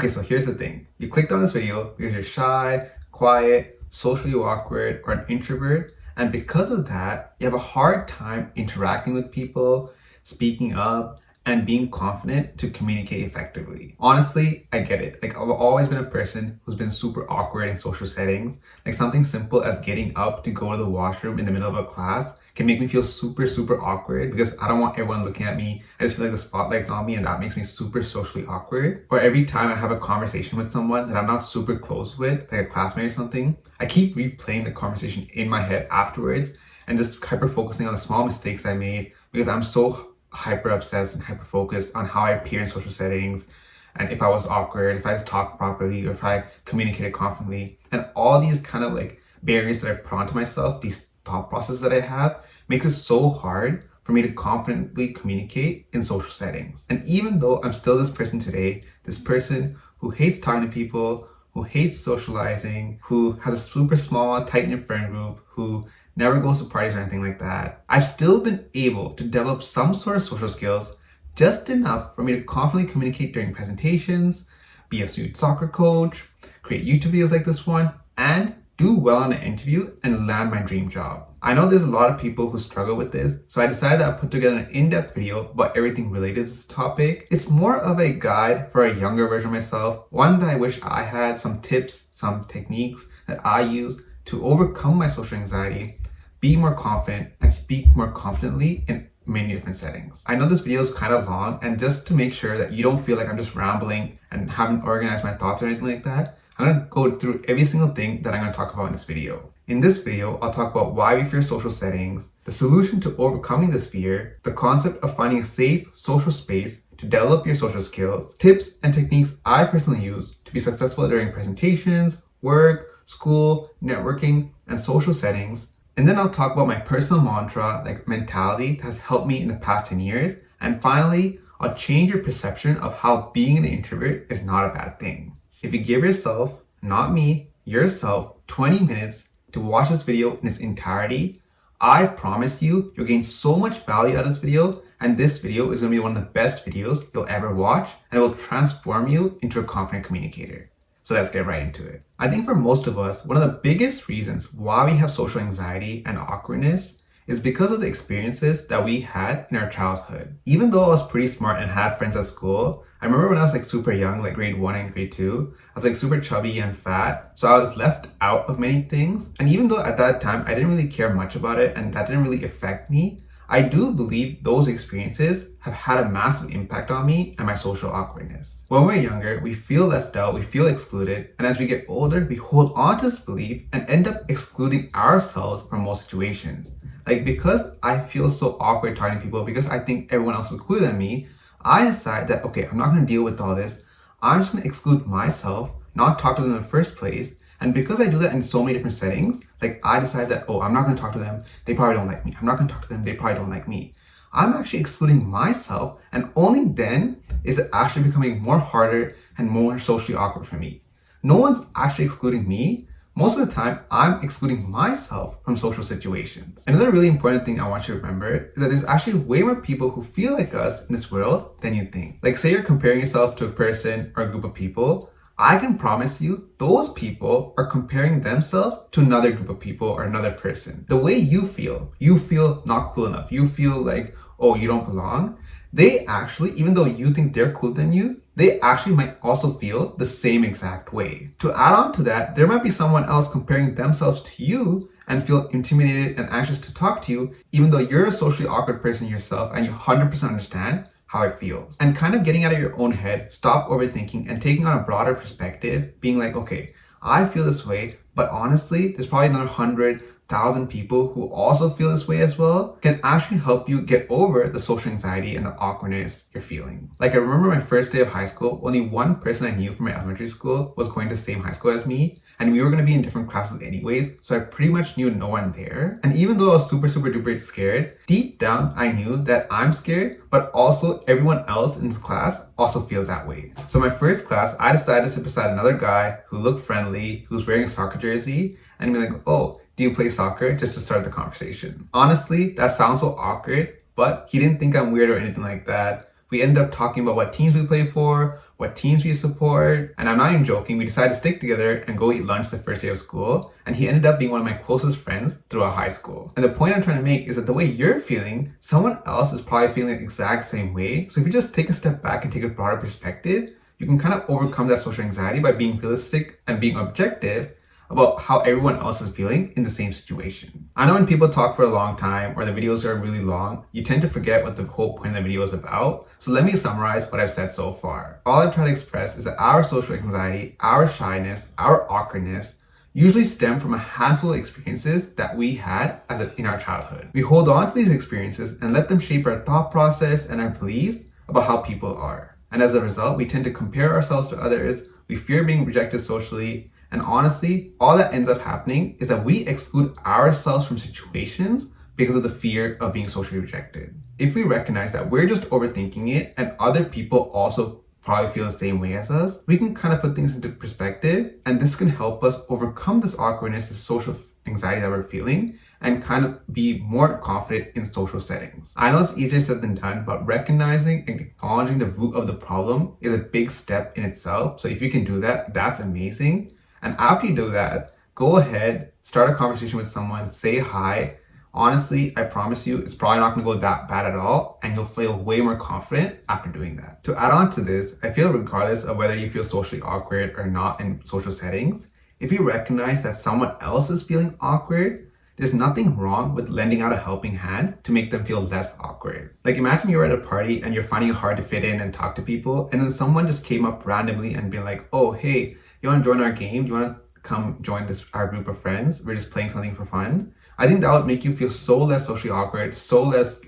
Okay, so here's the thing. You clicked on this video because you're shy, quiet, socially awkward, or an introvert, and because of that, you have a hard time interacting with people, speaking up, and being confident to communicate effectively. Honestly, I get it. Like, I've always been a person who's been super awkward in social settings. Like, something simple as getting up to go to the washroom in the middle of a class can make me feel super awkward because I don't want everyone looking at me. I just feel like the spotlight's on me and that makes me super socially awkward. Or every time I have a conversation with someone that I'm not super close with, like a classmate or something, I keep replaying the conversation in my head afterwards and just hyper focusing on the small mistakes I made because I'm so hyper obsessed and hyper focused on how I appear in social settings, and if I was awkward, if I just talked properly, or if I communicated confidently. And all these kind of like barriers that I put onto myself, these thought processes that I have, makes it so hard for me to confidently communicate in social settings. And even though I'm still this person today, this person who hates talking to people, who hates socializing, who has a super small, tight-knit friend group, who never goes to parties or anything like that, I've still been able to develop some sort of social skills, just enough for me to confidently communicate during presentations, be a student soccer coach, create YouTube videos like this one, and do well on an interview and land my dream job. I know there's a lot of people who struggle with this, so I decided that I'd put together an in-depth video about everything related to this topic. It's more of a guide for a younger version of myself, one that I wish I had some tips, some techniques that I use to overcome my social anxiety, be more confident, and speak more confidently in many different settings. I know this video is kind of long, and just to make sure that you don't feel like I'm just rambling and haven't organized my thoughts or anything like that, I'm going to go through every single thing that I'm going to talk about in this video. In this video, I'll talk about why we fear social settings, the solution to overcoming this fear, the concept of finding a safe social space to develop your social skills, tips and techniques I personally use to be successful during presentations, work, school, networking, and social settings. And then I'll talk about my personal mantra, like mentality, that has helped me in the past 10 years. And finally, I'll change your perception of how being an introvert is not a bad thing. If you give yourself, not me, yourself, 20 minutes to watch this video in its entirety, I promise you'll gain so much value out of this video, and this video is going to be one of the best videos you'll ever watch, and it will transform you into a confident communicator. So let's get right into it. I think for most of us, one of the biggest reasons why we have social anxiety and awkwardness is because of the experiences that we had in our childhood. Even though I was pretty smart and had friends at school, I remember when I was like super young, like grade 1 and grade 2, I was like super chubby and fat, so I was left out of many things. And even though at that time I didn't really care much about it and that didn't really affect me, I do believe those experiences have had a massive impact on me and my social awkwardness. When we're younger, we feel left out, we feel excluded, and as we get older, we hold on to this belief and end up excluding ourselves from most situations. Like, because I feel so awkward talking to people, because I think everyone else is cooler than me, I decide that, okay, I'm not going to deal with all this. I'm just going to exclude myself, not talk to them in the first place. And because I do that in so many different settings, like I decide that, oh, I'm not going to talk to them. They probably don't like me. I'm not going to talk to them. They probably don't like me. I'm actually excluding myself, and only then is it actually becoming more harder and more socially awkward for me. No one's actually excluding me. Most of the time, I'm excluding myself from social situations. Another really important thing I want you to remember is that there's actually way more people who feel like us in this world than you think. Like, say you're comparing yourself to a person or a group of people, I can promise you those people are comparing themselves to another group of people or another person. The way you feel not cool enough, you feel like, oh, you don't belong, they actually, even though you think they're cooler than you, they actually might also feel the same exact way. To add on to that, there might be someone else comparing themselves to you and feel intimidated and anxious to talk to you, even though you're a socially awkward person yourself and you 100% understand how it feels. And kind of getting out of your own head, stop overthinking and taking on a broader perspective, being like, okay, I feel this way, but honestly, there's probably another 100,000 people who also feel this way as well, can actually help you get over the social anxiety and the awkwardness you're feeling. Like, I remember my first day of high school, only one person I knew from my elementary school was going to the same high school as me, and we were going to be in different classes anyways, so I pretty much knew no one there. And even though I was super duper scared, deep down I knew that I'm scared, but also everyone else in this class also feels that way. So my first class, I decided to sit beside another guy who looked friendly, who was wearing a soccer jersey, and be like, oh, do you play soccer? Just to start the conversation. Honestly, that sounds so awkward, but he didn't think I'm weird or anything like that. We ended up talking about what teams we play for, what teams we support. And I'm not even joking, we decided to stick together and go eat lunch the first day of school. And he ended up being one of my closest friends throughout high school. And the point I'm trying to make is that the way you're feeling, someone else is probably feeling the exact same way. So if you just take a step back and take a broader perspective, you can kind of overcome that social anxiety by being realistic and being objective about how everyone else is feeling in the same situation. I know when people talk for a long time or the videos are really long, you tend to forget what the whole point of the video is about. So let me summarize what I've said so far. All I've tried to express is that our social anxiety, our shyness, our awkwardness usually stem from a handful of experiences that we had in our childhood. We hold on to these experiences and let them shape our thought process and our beliefs about how people are. And as a result, we tend to compare ourselves to others, we fear being rejected socially, and honestly, all that ends up happening is that we exclude ourselves from situations because of the fear of being socially rejected. If we recognize that we're just overthinking it and other people also probably feel the same way as us, we can kind of put things into perspective, and this can help us overcome this awkwardness, this social anxiety that we're feeling, and kind of be more confident in social settings. I know it's easier said than done, but recognizing and acknowledging the root of the problem is a big step in itself. So if you can do that, that's amazing. And after you do that, go ahead, start a conversation with someone, say hi. Honestly, I promise you, it's probably not gonna go that bad at all, and you'll feel way more confident after doing that. To add on to this, I feel regardless of whether you feel socially awkward or not in social settings, if you recognize that someone else is feeling awkward, there's nothing wrong with lending out a helping hand to make them feel less awkward. Like imagine you're at a party and you're finding it hard to fit in and talk to people, and then someone just came up randomly and be like, oh, hey, you want to join our game? Do you want to come join our group of friends? We're just playing something for fun. I think that would make you feel so less socially awkward, so less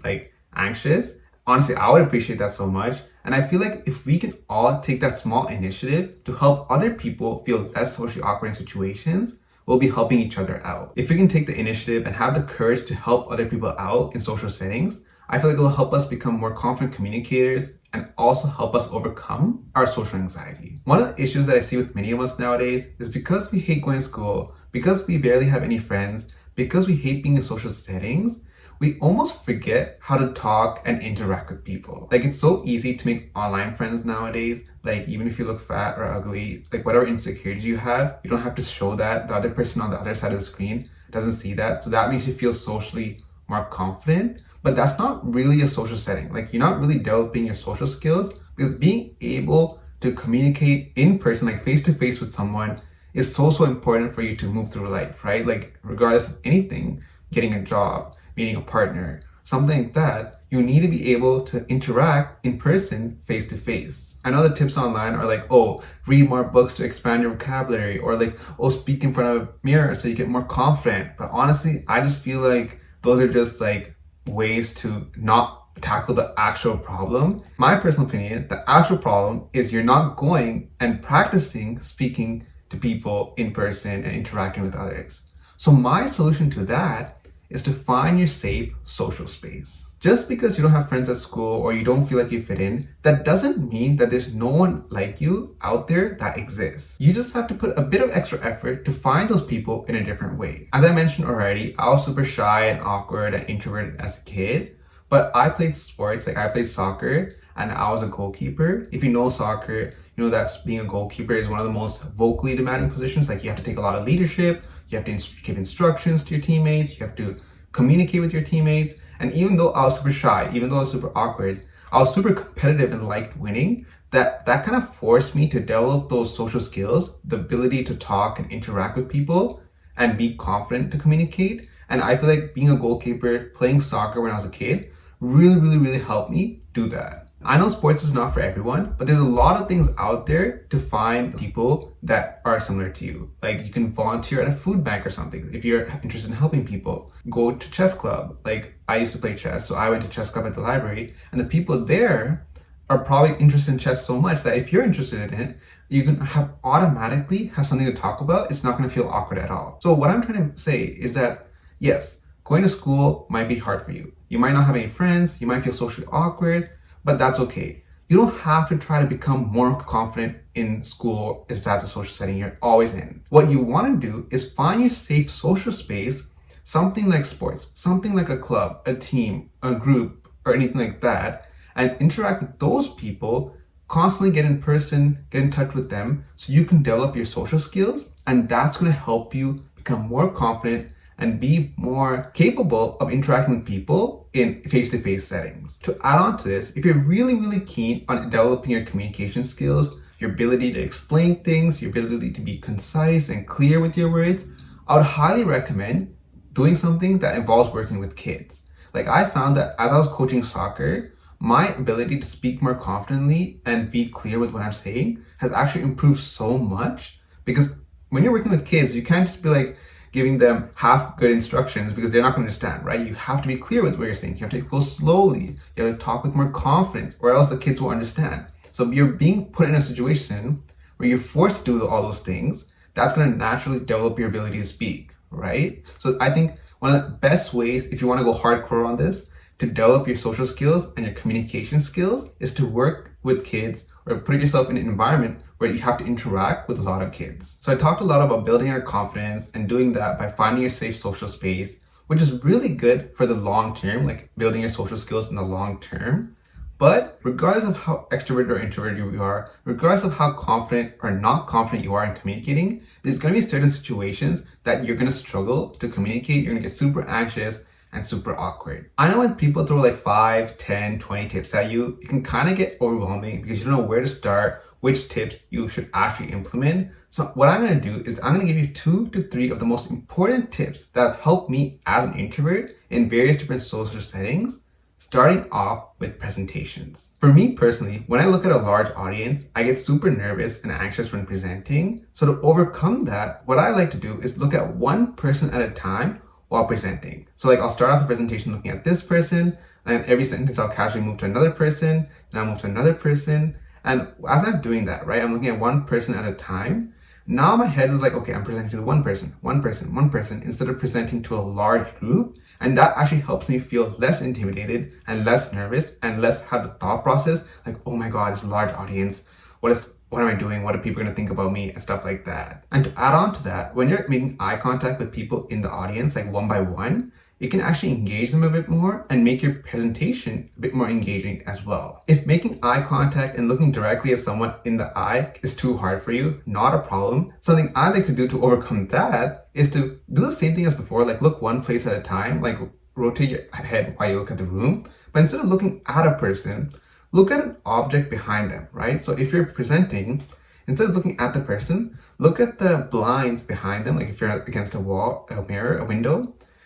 anxious. Honestly, I would appreciate that so much. And I feel like if we can all take that small initiative to help other people feel less socially awkward in situations, we'll be helping each other out. If we can take the initiative and have the courage to help other people out in social settings, I feel like it will help us become more confident communicators and also help us overcome our social anxiety. One of the issues that I see with many of us nowadays is because we hate going to school, because we barely have any friends, because we hate being in social settings, we almost forget how to talk and interact with people. Like it's so easy to make online friends nowadays. Like even if you look fat or ugly, like whatever insecurities you have, you don't have to show that. The other person on the other side of the screen doesn't see that. So that makes you feel socially more confident. But that's not really a social setting. Like you're not really developing your social skills, because being able to communicate in person, like face to face with someone, is so important for you to move through life, right? Like regardless of anything, getting a job, meeting a partner, something like that, you need to be able to interact in person, face to face. I know the tips online are like, oh, read more books to expand your vocabulary, or like, oh, speak in front of a mirror so you get more confident. But honestly, I just feel like those are just like ways to not tackle the actual problem. My personal opinion, the actual problem is you're not going and practicing speaking to people in person and interacting with others. So my solution to that is to find your safe social space. Just because you don't have friends at school or you don't feel like you fit in, that doesn't mean that there's no one like you out there that exists. You just have to put a bit of extra effort to find those people in a different way. As I mentioned already, I was super shy and awkward and introverted as a kid, but I played sports, like I played soccer and I was a goalkeeper. If you know soccer, you know that being a goalkeeper is one of the most vocally demanding positions. Like you have to take a lot of leadership, you have to give instructions to your teammates, you have to communicate with your teammates. And even though I was super shy, even though I was super awkward, I was super competitive and liked winning. That kind of forced me to develop those social skills, the ability to talk and interact with people and be confident to communicate. And I feel like being a goalkeeper, playing soccer when I was a kid, really helped me do that. I know sports is not for everyone, but there's a lot of things out there to find people that are similar to you. Like you can volunteer at a food bank or something if you're interested in helping people. Go to chess club. Like I used to play chess, so I went to chess club at the library, and the people there are probably interested in chess so much that if you're interested in it, you can automatically have something to talk about. It's not going to feel awkward at all. So what I'm trying to say is that yes, going to school might be hard for you. You might not have any friends, you might feel socially awkward, but that's okay. You don't have to try to become more confident in school if that's a social setting you're always in. What you want to do is find your safe social space, something like sports, something like a club, a team, a group, or anything like that, and interact with those people constantly get in person, get in touch with them so you can develop your social skills, and that's going to help you become more confident and be more capable of interacting with people in face-to-face settings. To add on to this, if you're really keen on developing your communication skills, your ability to explain things, your ability to be concise and clear with your words, I would highly recommend doing something that involves working with kids. Like, I found that as I was coaching soccer, my ability to speak more confidently and be clear with what I'm saying has actually improved so much, because when you're working with kids, you can't just be like giving them half good instructions because they're not going to understand, right? You have to be clear with what you're saying. You have to go slowly. You have to talk with more confidence, or else the kids will understand. So you're being put in a situation where you're forced to do all those things. That's going to naturally develop your ability to speak, right? So I think one of the best ways, if you want to go hardcore on this, to develop your social skills and your communication skills is to work with kids, or put yourself in an environment where you have to interact with a lot of kids. So I talked a lot about building your confidence and doing that by finding a safe social space, which is really good for the long term, like building your social skills in the long term. But regardless of how extroverted or introverted you are, regardless of how confident or not confident you are in communicating, there's going to be certain situations that you're going to struggle to communicate. You're going to get super anxious and super awkward. I know when people throw like 5, 10, 20 tips at you, it can kind of get overwhelming because you don't know where to start, which tips you should actually implement. So what I'm going to do is I'm going to give you 2 to 3 of the most important tips that have helped me as an introvert in various different social settings, starting off with presentations. For me personally, when I look at a large audience, I get super nervous and anxious when presenting. So to overcome that, what I like to do is look at one person at a time while presenting. So like, I'll start off the presentation looking at this person, and every sentence I'll casually move to another person, then I'll move to another person. And as I'm doing that, right, I'm looking at one person at a time. Now my head is like, okay, I'm presenting to one person, instead of presenting to a large group. And that actually helps me feel less intimidated and less nervous, and less have the thought process like, oh my God, this is a large audience. What am I doing? What are people going to think about me? And stuff like that. And to add on to that, when you're making eye contact with people in the audience, like one by one, it can actually engage them a bit more and make your presentation a bit more engaging as well. If making eye contact and looking directly at someone in the eye is too hard for you, not a problem. Something I like to do to overcome that is to do the same thing as before, like look one place at a time, like rotate your head while you look at the room. But instead of looking at a person, look at an object behind them, right? So if you're presenting, instead of looking at the person, look at the blinds behind them. Like if you're against a wall, a mirror, a window,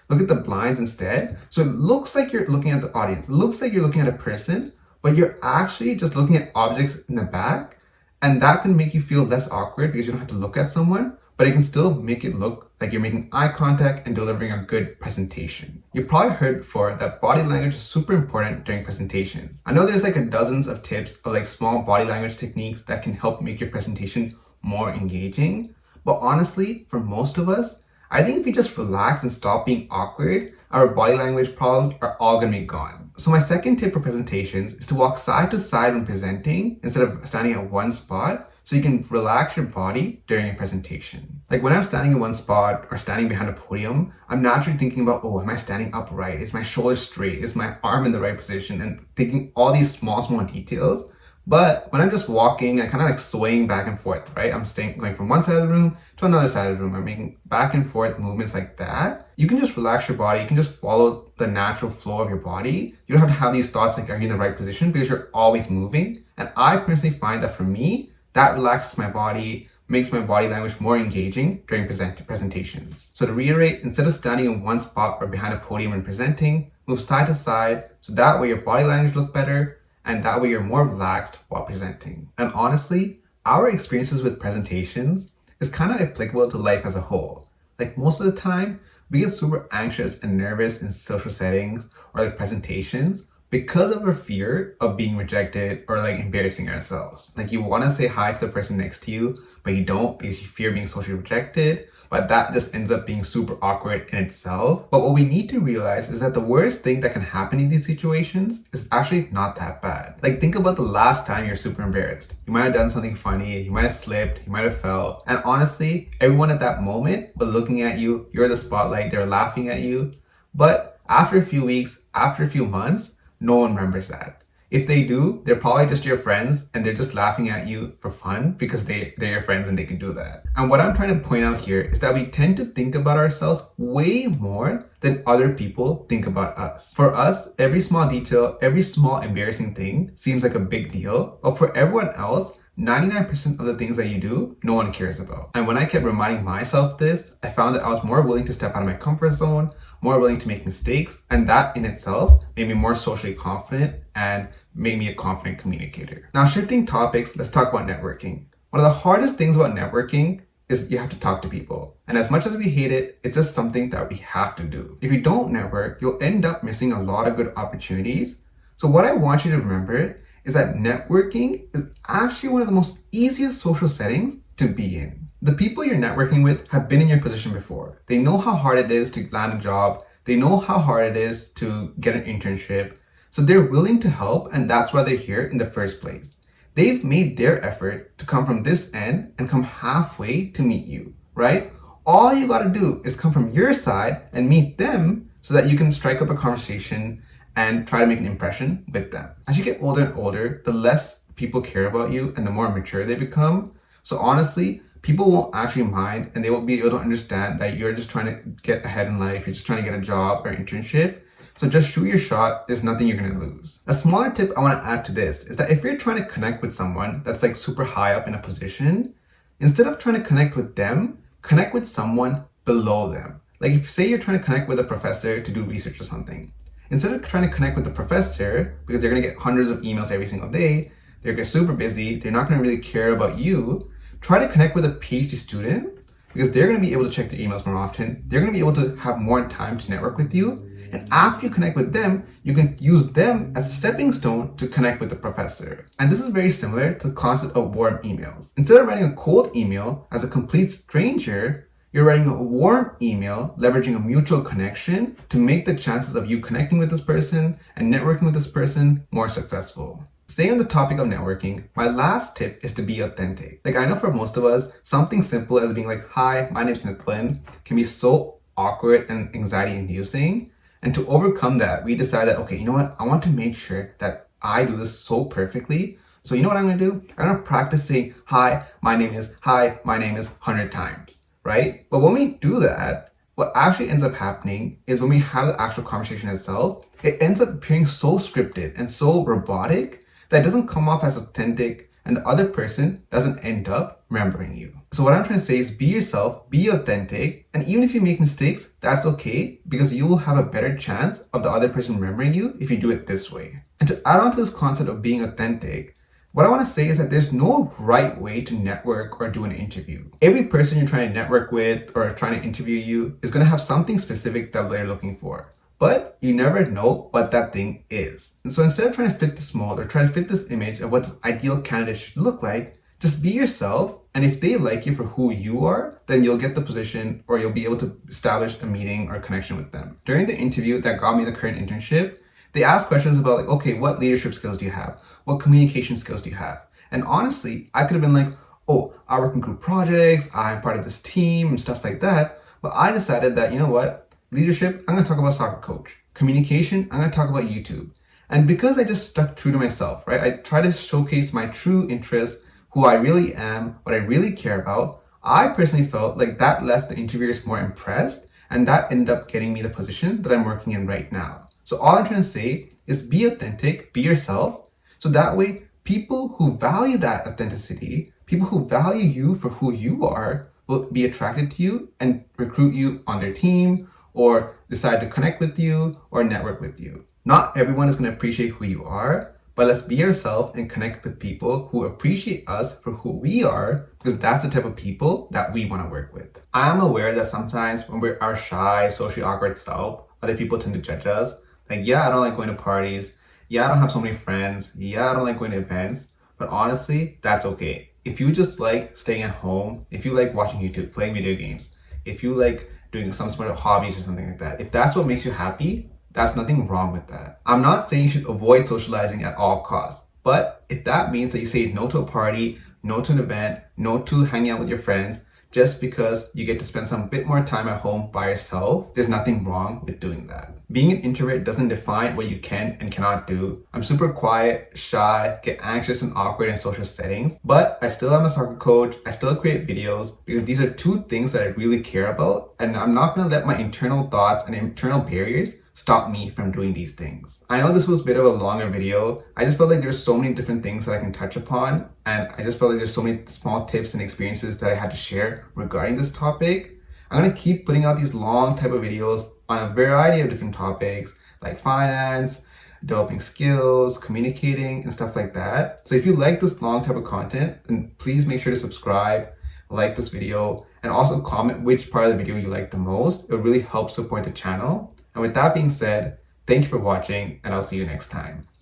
look at the blinds instead. So it looks like you're looking at the audience. It looks like you're looking at a person, but you're actually just looking at objects in the back. And that can make you feel less awkward because you don't have to look at someone, but it can still make it look like you're making eye contact and delivering a good presentation. You've probably heard before that body language is super important during presentations. I know there's like dozens of tips of like small body language techniques that can help make your presentation more engaging. But honestly, for most of us, I think if we just relax and stop being awkward, our body language problems are all gonna be gone. So my second tip for presentations is to walk side to side when presenting instead of standing at one spot, so you can relax your body during a presentation. Like when I'm standing in one spot or standing behind a podium, I'm naturally thinking about, oh, am I standing upright? Is my shoulder straight? Is my arm in the right position? And thinking all these small details. But when I'm just walking, I kind of like swaying back and forth, right? I'm going from one side of the room to another side of the room. I'm making back and forth movements like that. You can just relax your body. You can just follow the natural flow of your body. You don't have to have these thoughts like, are you in the right position? Because you're always moving. And I personally find that for me, that relaxes my body, makes my body language more engaging during presentations. So to reiterate, instead of standing in one spot or behind a podium when presenting, move side to side, so that way your body language looks better, and that way you're more relaxed while presenting. And honestly, our experiences with presentations is kind of applicable to life as a whole. Like most of the time, we get super anxious and nervous in social settings or like presentations because of our fear of being rejected or like embarrassing ourselves. Like you want to say hi to the person next to you, but you don't because you fear being socially rejected, but that just ends up being super awkward in itself. But what we need to realize is that the worst thing that can happen in these situations is actually not that bad. Like think about the last time you're super embarrassed. You might have done something funny, you might have slipped, you might have fell, and honestly, everyone at that moment was looking at you, you're the spotlight, they're laughing at you. But after a few weeks, after a few months, no one remembers that. If they do, they're probably just your friends and they're just laughing at you for fun because they're your friends and they can do that. And what I'm trying to point out here is that we tend to think about ourselves way more than other people think about us. For us, every small detail, every small embarrassing thing seems like a big deal, but for everyone else, 99% of the things that you do, no one cares about. And when I kept reminding myself this, I found that I was more willing to step out of my comfort zone, more willing to make mistakes, and that in itself made me more socially confident and made me a confident communicator. Now, shifting topics, let's talk about networking. One of the hardest things about networking is you have to talk to people. And as much as we hate it, it's just something that we have to do. If you don't network, you'll end up missing a lot of good opportunities. So what I want you to remember is that networking is actually one of the most easiest social settings to be in. The people you're networking with have been in your position before. They know how hard it is to land a job. They know how hard it is to get an internship. So they're willing to help, and that's why they're here in the first place. They've made their effort to come from this end and come halfway to meet you, right? All you gotta do is come from your side and meet them so that you can strike up a conversation and try to make an impression with them. As you get older and older, the less people care about you and the more mature they become. So honestly, people won't actually mind and they will be able to understand that you're just trying to get ahead in life, you're just trying to get a job or internship. So just shoot your shot, there's nothing you're gonna lose. A smaller tip I wanna add to this is that if you're trying to connect with someone that's like super high up in a position, instead of trying to connect with them, connect with someone below them. Like if say you're trying to connect with a professor to do research or something, instead of trying to connect with the professor, because they're gonna get hundreds of emails every single day, they're gonna get super busy, they're not gonna really care about you, try to connect with a PhD student because they're gonna be able to check their emails more often, they're gonna be able to have more time to network with you, and after you connect with them, you can use them as a stepping stone to connect with the professor. And this is very similar to the concept of warm emails. Instead of writing a cold email as a complete stranger, you're writing a warm email leveraging a mutual connection to make the chances of you connecting with this person and networking with this person more successful. Staying on the topic of networking, my last tip is to be authentic. Like I know for most of us, something simple as being like, hi, my name's Nitlin can be so awkward and anxiety inducing. And to overcome that, we decided that, okay, you know what? I want to make sure that I do this so perfectly. So you know what I'm gonna do? I'm gonna practice saying, hi, my name is 100 times, right? But when we do that, what actually ends up happening is when we have the actual conversation itself, it ends up appearing so scripted and so robotic that doesn't come off as authentic and the other person doesn't end up remembering you. So what I'm trying to say is be yourself, be authentic, and even if you make mistakes, that's okay because you will have a better chance of the other person remembering you if you do it this way. And to add on to this concept of being authentic, what I want to say is that there's no right way to network or do an interview. Every person you're trying to network with or trying to interview you is going to have something specific that they're looking for. But you never know what that thing is. And so instead of trying to fit this mold or try to fit this image of what the ideal candidate should look like, just be yourself. And if they like you for who you are, then you'll get the position or you'll be able to establish a meeting or connection with them. During the interview that got me the current internship, they asked questions about like, okay, what leadership skills do you have? What communication skills do you have? And honestly, I could have been like, oh, I work in group projects, I'm part of this team and stuff like that. But I decided that, you know what? Leadership, I'm gonna talk about soccer coach. Communication, I'm gonna talk about YouTube. And because I just stuck true to myself, right? I try to showcase my true interests, who I really am, what I really care about. I personally felt like that left the interviewers more impressed and that ended up getting me the position that I'm working in right now. So all I'm trying to say is be authentic, be yourself. So that way, people who value that authenticity, people who value you for who you are will be attracted to you and recruit you on their team or decide to connect with you or network with you. Not everyone is going to appreciate who you are, but let's be ourselves and connect with people who appreciate us for who we are because that's the type of people that we want to work with. I am aware that sometimes when we're our shy, socially awkward self, other people tend to judge us. Like, yeah, I don't like going to parties. Yeah, I don't have so many friends. Yeah, I don't like going to events. But honestly, that's okay. If you just like staying at home, if you like watching YouTube, playing video games, if you like doing some sort of hobbies or something like that, if that's what makes you happy, that's nothing wrong with that. I'm not saying you should avoid socializing at all costs, but if that means that you say no to a party, no to an event, no to hanging out with your friends, just because you get to spend some bit more time at home by yourself. There's nothing wrong with doing that. Being an introvert doesn't define what you can and cannot do. I'm super quiet, shy, get anxious and awkward in social settings, but I still am a soccer coach. I still create videos because these are two things that I really care about, and I'm not going to let my internal thoughts and internal barriers stop me from doing these things. I know this was a bit of a longer video. I just felt like there's so many different things that I can touch upon, and I just felt like there's so many small tips and experiences that I had to share regarding this topic. I'm going to keep putting out these long type of videos on a variety of different topics like finance, developing skills, communicating, and stuff like that. So if you like this long type of content, then please make sure to subscribe, like this video, and also comment which part of the video you like the most. It would really help support the channel. And with that being said, thank you for watching, and I'll see you next time.